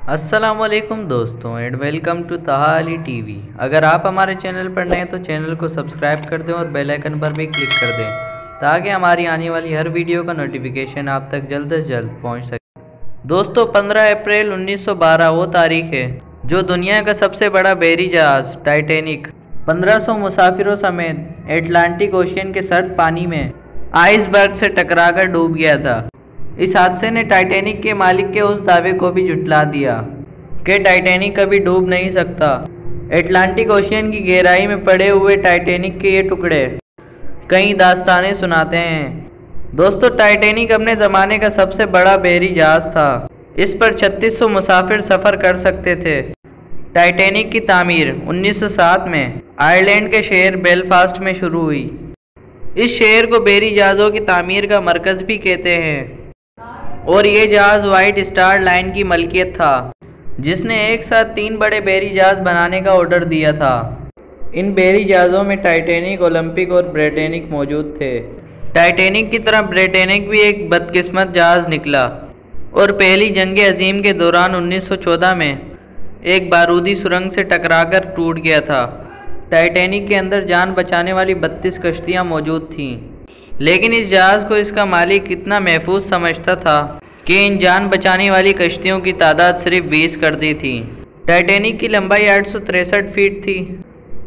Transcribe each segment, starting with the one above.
अस्सलामुअलैकुम दोस्तों and welcome to तहा अली टीवी। अगर आप हमारे चैनल पर नए हैं तो चैनल को सब्सक्राइब कर दें और बेल आइकन पर भी क्लिक कर दें ताकि हमारी आने वाली हर वीडियो का नोटिफिकेशन आप तक जल्द से जल्द पहुंच सके। दोस्तों 15 अप्रैल 1912 वो तारीख है जो दुनिया का सबसे बड़ा बहरी जहाज़ टाइटैनिक 1500 मुसाफिरों समेत एटलांटिक ओशियन के सर्द पानी में आइसबर्ग से टकराकर डूब गया था। इस हादसे ने टाइटैनिक के मालिक के उस दावे को भी झुठला दिया कि टाइटैनिक कभी डूब नहीं सकता। एटलांटिक ओशियन की गहराई में पड़े हुए टाइटैनिक के ये टुकड़े कई दास्तानें सुनाते हैं। दोस्तों टाइटैनिक अपने ज़माने का सबसे बड़ा बहरी जहाज़ था। इस पर 3600 मुसाफिर सफ़र कर सकते थे। टाइटैनिक की तामीर 1907 में आयरलैंड के शहर बेलफास्ट में शुरू हुई। इस शहर को बहरी जहाज़ों की तामीर का मरकज़ भी कहते हैं और ये जहाज़ वाइट स्टार लाइन की मलकियत था जिसने एक साथ 3 बड़े बहरी जहाज़ बनाने का ऑर्डर दिया था। इन बहरी जहाज़ों में टाइटैनिक, ओलंपिक और ब्रिटेनिक मौजूद थे। टाइटैनिक की तरह ब्रिटेनिक भी एक बदकिस्मत जहाज़ निकला और पहली जंग अजीम के दौरान 1914 में एक बारूदी सुरंग से टकराकर टूट गया था। टाइटैनिक के अंदर जान बचाने वाली 32 कश्तियाँ मौजूद थीं, लेकिन इस जहाज़ को इसका मालिक इतना महफूज समझता था कि इन जान बचाने वाली कश्तियों की तादाद सिर्फ 20 कर दी थी। टाइटैनिक की लंबाई 863 फीट थी।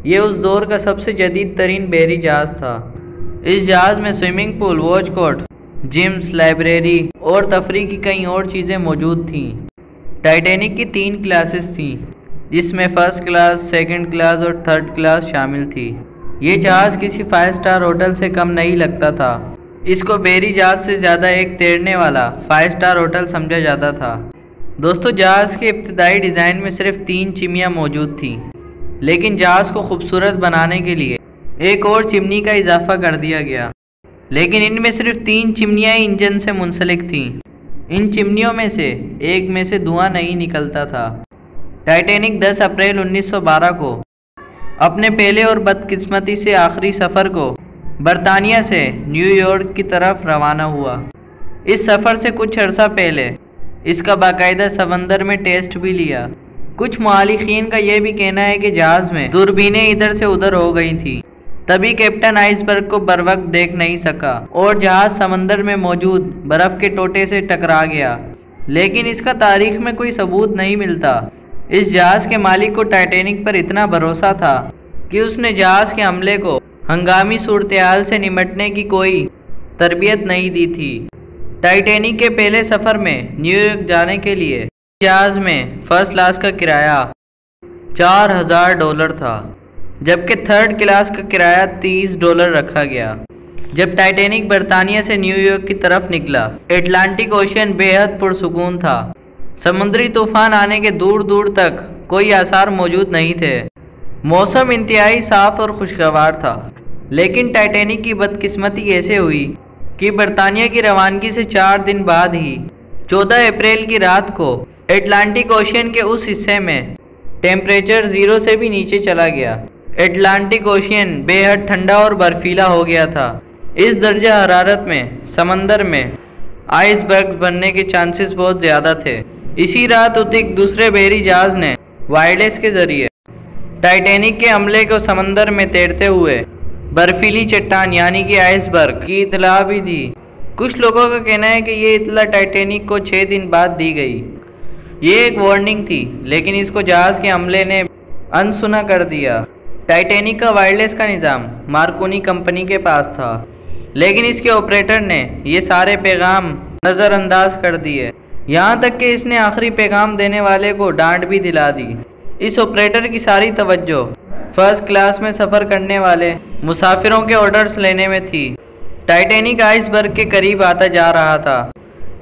ये उस दौर का सबसे जदीद तरीन बहरी जहाज़ था। इस जहाज़ में swimming pool, watch court, gyms, library और तफरीह की कई और चीज़ें मौजूद थीं। टाइटैनिक की 3 क्लासेस थीं जिसमें फर्स्ट क्लास, सेकंड क्लास और थर्ड क्लास शामिल थी। ये जहाज़ किसी 5 स्टार होटल से कम नहीं लगता था। इसको बहरी जहाज़ से ज़्यादा एक तैरने वाला 5 स्टार होटल समझा जाता था। दोस्तों जहाज़ के इब्तिदाई डिज़ाइन में सिर्फ 3 चिमनियाँ मौजूद थीं, लेकिन जहाज़ को खूबसूरत बनाने के लिए एक और चिमनी का इजाफा कर दिया गया, लेकिन इनमें सिर्फ 3 चिमनियाँ ही इंजन से मुंसलिक थीं। इन चिमनियों में से एक में से धुआं नहीं निकलता था। टाइटैनिक 10 अप्रैल 1912 को अपने पहले और बदकिस्मती से आखिरी सफ़र को बरतानिया से न्यूयॉर्क की तरफ रवाना हुआ। इस सफ़र से कुछ अर्सा पहले इसका बाकायदा समंदर में टेस्ट भी लिया। कुछ मुआलिकीन का यह भी कहना है कि जहाज़ में दूरबीनें इधर से उधर हो गई थी, तभी कैप्टन आइसबर्ग को बरवक्त देख नहीं सका और जहाज़ समंदर में मौजूद बर्फ़ के टोटे से टकरा गया, लेकिन इसका तारीख में कोई सबूत नहीं मिलता। इस जहाज़ के मालिक को टाइटैनिक पर इतना भरोसा था कि उसने जहाज़ के हमले को हंगामी सूरत-ए-हाल से निपटने की कोई तरबियत नहीं दी थी। टाइटैनिक के पहले सफ़र में न्यूयॉर्क जाने के लिए जहाज़ में फर्स्ट क्लास का किराया $4000 था, जबकि थर्ड क्लास का किराया $30 रखा गया। जब टाइटैनिक बरतानिया से न्यूयॉर्क की तरफ निकला, एटलांटिक ओशियन बेहद पुरसुकून था। समुद्री तूफान आने के दूर दूर तक कोई आसार मौजूद नहीं थे। मौसम इंतहाई साफ और खुशगवार था, लेकिन टाइटैनिक की बदकिस्मती ऐसे हुई कि बरतानिया की रवानगी से 4 दिन बाद ही 14 अप्रैल की रात को एटलांटिक ओशियन के उस हिस्से में टेम्परेचर 0 से भी नीचे चला गया। एटलांटिक ओशियन बेहद ठंडा और बर्फीला हो गया था। इस दर्जा हरारत में समंदर में आइसबर्ग बनने के चांसेस बहुत ज़्यादा थे। इसी रात एक दूसरे बहरी जहाज़ ने वायरलेस के ज़रिए टाइटैनिक के हमले को समंदर में तैरते हुए बर्फीली चट्टान यानी कि आइसबर्ग की इतला भी दी। कुछ लोगों का कहना है कि ये इतला टाइटैनिक को 6 दिन बाद दी गई। ये एक वार्निंग थी, लेकिन इसको जहाज़ के हमले ने अनसुना कर दिया। टाइटैनिक का वायरलेस का निज़ाम मार्कोनी कंपनी के पास था, लेकिन इसके ऑपरेटर ने ये सारे पैगाम नज़रअंदाज कर दिए, यहाँ तक कि इसने आखिरी पैगाम देने वाले को डांट भी दिला दी। इस ऑपरेटर की सारी तवज्जो फर्स्ट क्लास में सफ़र करने वाले मुसाफिरों के ऑर्डर्स लेने में थी। टाइटैनिक आइसबर्ग के करीब आता जा रहा था।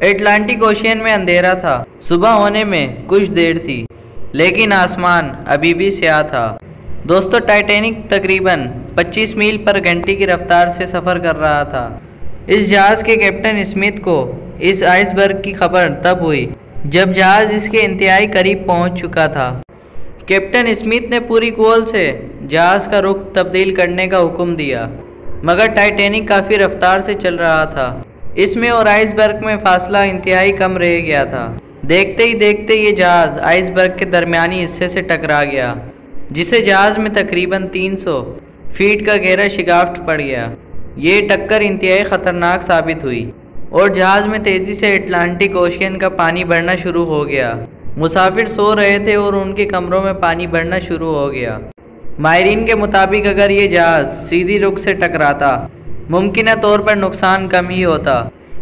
एटलांटिक ओशियन में अंधेरा था। सुबह होने में कुछ देर थी, लेकिन आसमान अभी भी स्याह था। दोस्तों टाइटैनिक तकरीबन 25 मील पर घंटे की रफ्तार से सफ़र कर रहा था। इस जहाज़ के कैप्टन स्मिथ को इस आइसबर्ग की खबर तब हुई जब जहाज़ इसके इंतहाई करीब पहुंच चुका था। कैप्टन स्मिथ ने पूरी कौल से जहाज़ का रुख तब्दील करने का हुक्म दिया, मगर टाइटैनिक काफ़ी रफ्तार से चल रहा था। इसमें और आइसबर्ग में फासला इंतहाई कम रह गया था। देखते ही देखते ये जहाज़ आइसबर्ग के दरमियानी हिस्से से टकरा गया, जिसे जहाज़ में तकरीबन 300 फीट का गहरा शिगाफ्ट पड़ गया। ये टक्कर इंतहाई ख़तरनाक साबित हुई और जहाज़ में तेज़ी से अटलांटिक ओशियन का पानी बढ़ना शुरू हो गया। मुसाफिर सो रहे थे और उनके कमरों में पानी बढ़ना शुरू हो गया। माहिरीन के मुताबिक अगर ये जहाज़ सीधी रुख से टकराता, मुमकिन तौर पर नुकसान कम ही होता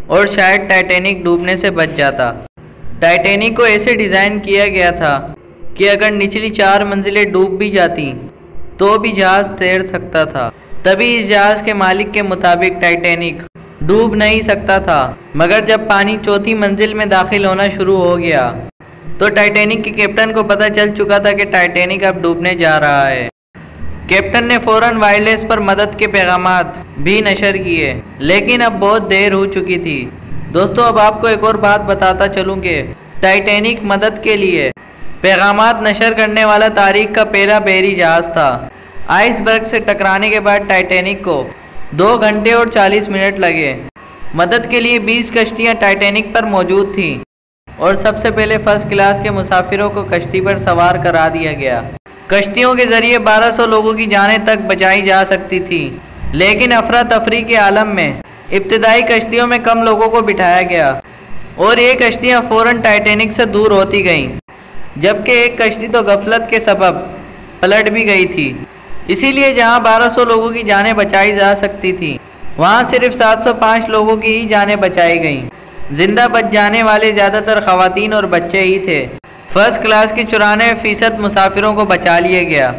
और शायद टाइटैनिक डूबने से बच जाता। टाइटैनिक को ऐसे डिज़ाइन किया गया था कि अगर निचली 4 मंजिलें डूब भी जाती तो भी जहाज़ तैर सकता था। तभी इस जहाज़ के मालिक के मुताबिक टाइटैनिक डूब नहीं सकता था, मगर जब पानी 4थी मंजिल में दाखिल होना शुरू हो गया तो टाइटैनिक के कैप्टन को पता चल चुका था कि टाइटैनिक अब डूबने जा रहा है। कैप्टन ने फ़ौरन वायरलेस पर मदद के पैगामात भी नशर किए, लेकिन अब बहुत देर हो चुकी थी। दोस्तों, अब आपको एक और बात बताता चलूँ कि टाइटैनिक मदद के लिए पैगामात नशर करने वाला तारीख का पहला बहरी जहाज़ था। आइसबर्ग से टकराने के बाद टाइटैनिक को 2 घंटे और 40 मिनट लगे। मदद के लिए 20 कश्तियाँ टाइटैनिक पर मौजूद थीं और सबसे पहले फर्स्ट क्लास के मुसाफिरों को कश्ती पर सवार करा दिया गया। कश्तियों के जरिए 1200 लोगों की जानें तक बचाई जा सकती थी, लेकिन अफरा तफरी के आलम में इब्तिदाई कश्तियों में कम लोगों को बिठाया गया और ये कश्तियाँ फ़ौरन टाइटैनिक से दूर होती गईं, जबकि एक कश्ती तो गफलत के सबब पलट भी गई थी। इसीलिए जहां 1200 लोगों की जानें बचाई जा सकती थी, वहां सिर्फ 705 लोगों की ही जानें बचाई गईं। जिंदा बच जाने वाले ज़्यादातर ख़वातीन और बच्चे ही थे। फर्स्ट क्लास के 94% मुसाफिरों को बचा लिया गया।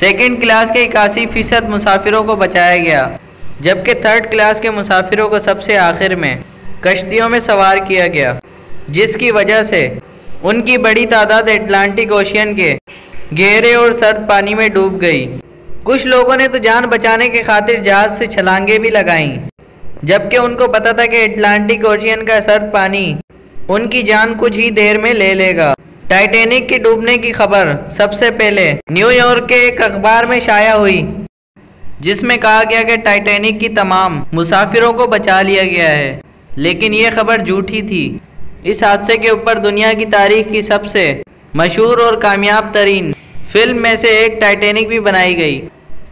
सेकंड क्लास के 81% मुसाफिरों को बचाया गया, जबकि थर्ड क्लास के मुसाफिरों को सबसे आखिर में कश्तियों में सवार किया गया, जिसकी वजह से उनकी बड़ी तादाद अटलांटिक ओशियन के गहरे और सर्द पानी में डूब गई। कुछ लोगों ने तो जान बचाने के खातिर जहाज़ से छलांगे भी लगाईं, जबकि उनको पता था कि अटलांटिक ओशियन का सर्द पानी उनकी जान कुछ ही देर में ले लेगा। टाइटैनिक के डूबने की खबर सबसे पहले न्यूयॉर्क के एक अखबार में शाया हुई, जिसमें कहा गया कि टाइटैनिक की तमाम मुसाफिरों को बचा लिया गया है, लेकिन ये खबर झूठी थी। इस हादसे के ऊपर दुनिया की तारीख की सबसे मशहूर और कामयाब तरीन फिल्म में से एक टाइटैनिक भी बनाई गई।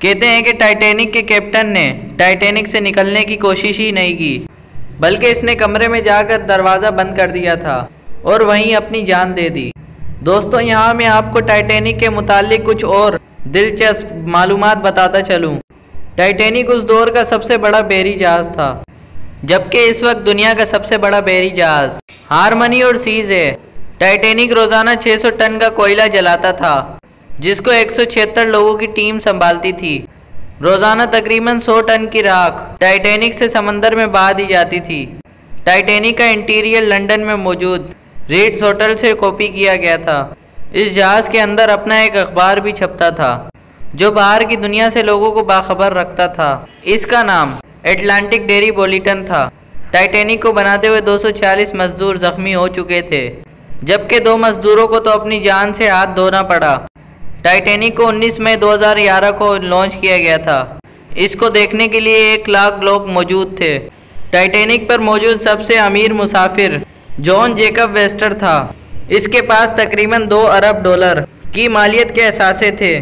कहते हैं कि टाइटैनिक के कैप्टन ने टाइटैनिक से निकलने की कोशिश ही नहीं की, बल्कि इसने कमरे में जाकर दरवाज़ा बंद कर दिया था और वहीं अपनी जान दे दी। दोस्तों, यहाँ मैं आपको टाइटैनिक के मुतालिक कुछ और दिलचस्प मालूमात बताता चलूँ। टाइटैनिक उस दौर का सबसे बड़ा बहरी जहाज़ था, जबकि इस वक्त दुनिया का सबसे बड़ा बहरी जहाज़ हारमनी और सीज है। टाइटैनिक रोज़ाना 600 टन का कोयला जलाता था, जिसको 176 लोगों की टीम संभालती थी। रोज़ाना तकरीबन 100 टन की राख टाइटैनिक से समंदर में बहा दी जाती थी। टाइटैनिक का इंटीरियर लंदन में मौजूद रीट्स होटल से कॉपी किया गया था। इस जहाज़ के अंदर अपना एक अखबार भी छपता था, जो बाहर की दुनिया से लोगों को बाखबर रखता था। इसका नाम अटलांटिक डेयरी बुलेटिन था। टाइटैनिक को बनाते हुए 240 मजदूर जख्मी हो चुके थे, जबकि 2 मजदूरों को तो अपनी जान से हाथ धोना पड़ा। टाइटैनिक को 19 मई 2011 को लॉन्च किया गया था। इसको देखने के लिए 1 लाख लोग मौजूद थे। टाइटैनिक पर मौजूद सबसे अमीर मुसाफिर जॉन जेकब वेस्टर था। इसके पास तकरीबन $2 अरब की मालियत के असासे थे।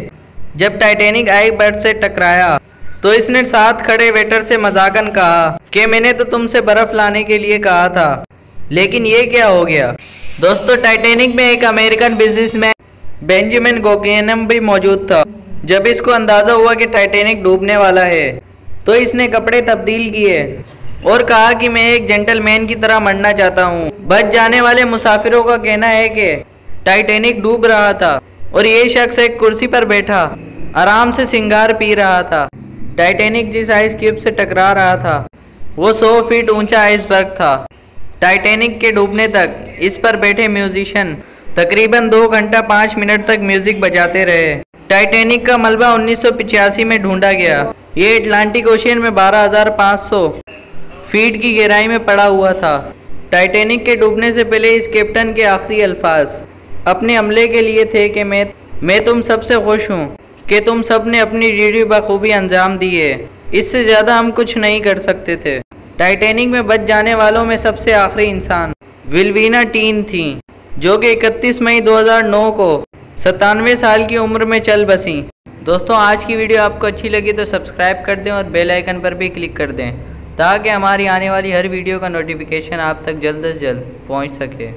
जब टाइटैनिक आइसबर्ग से टकराया तो इसने साथ खड़े वेटर से मजाकन कहा कि मैंने तो तुमसे बर्फ़ लाने के लिए कहा था, लेकिन ये क्या हो गया। दोस्तों, टाइटैनिक में एक अमेरिकन बिजनेसमैन बेंजामिन गोगेनम भी मौजूद था। जब इसको अंदाज़ा हुआ कि टाइटैनिक डूबने वाला है, तो इसने कपड़े तब्दील किए और कहा कि मैं एक जेंटलमैन की तरह मरना चाहता हूँ। बच जाने वाले मुसाफिरों का कहना है कि टाइटैनिक डूब रहा था और ये शख्स एक कुर्सी पर बैठा आराम से सिंगार पी रहा था। टाइटैनिक जिस आइस क्यूब से टकरा रहा था वो 100 फीट ऊंचा आइसबर्ग था। टाइटैनिक के डूबने तक इस पर बैठे म्यूजिशियन तकरीबन 2 घंटा 5 मिनट तक म्यूजिक बजाते रहे। टाइटैनिक का मलबा 1985 में ढूंढा गया। ये अटलांटिक ओशियन में 12,500 फीट की गहराई में पड़ा हुआ था। टाइटैनिक के डूबने से पहले इस कैप्टन के आखिरी अल्फाज अपने अमले के लिए थे कि मैं तुम सबसे खुश हूँ कि तुम सब ने अपनी ड्यूटी बखूबी अंजाम दी है। इससे ज़्यादा हम कुछ नहीं कर सकते थे। टाइटैनिक में बच जाने वालों में सबसे आखिरी इंसान विल्वीना टीन थी। जो कि 31 मई 2009 को 97 साल की उम्र में चल बसी। दोस्तों आज की वीडियो आपको अच्छी लगी तो सब्सक्राइब कर दें और बेल आइकन पर भी क्लिक कर दें ताकि हमारी आने वाली हर वीडियो का नोटिफिकेशन आप तक जल्द से जल्द पहुंच सके।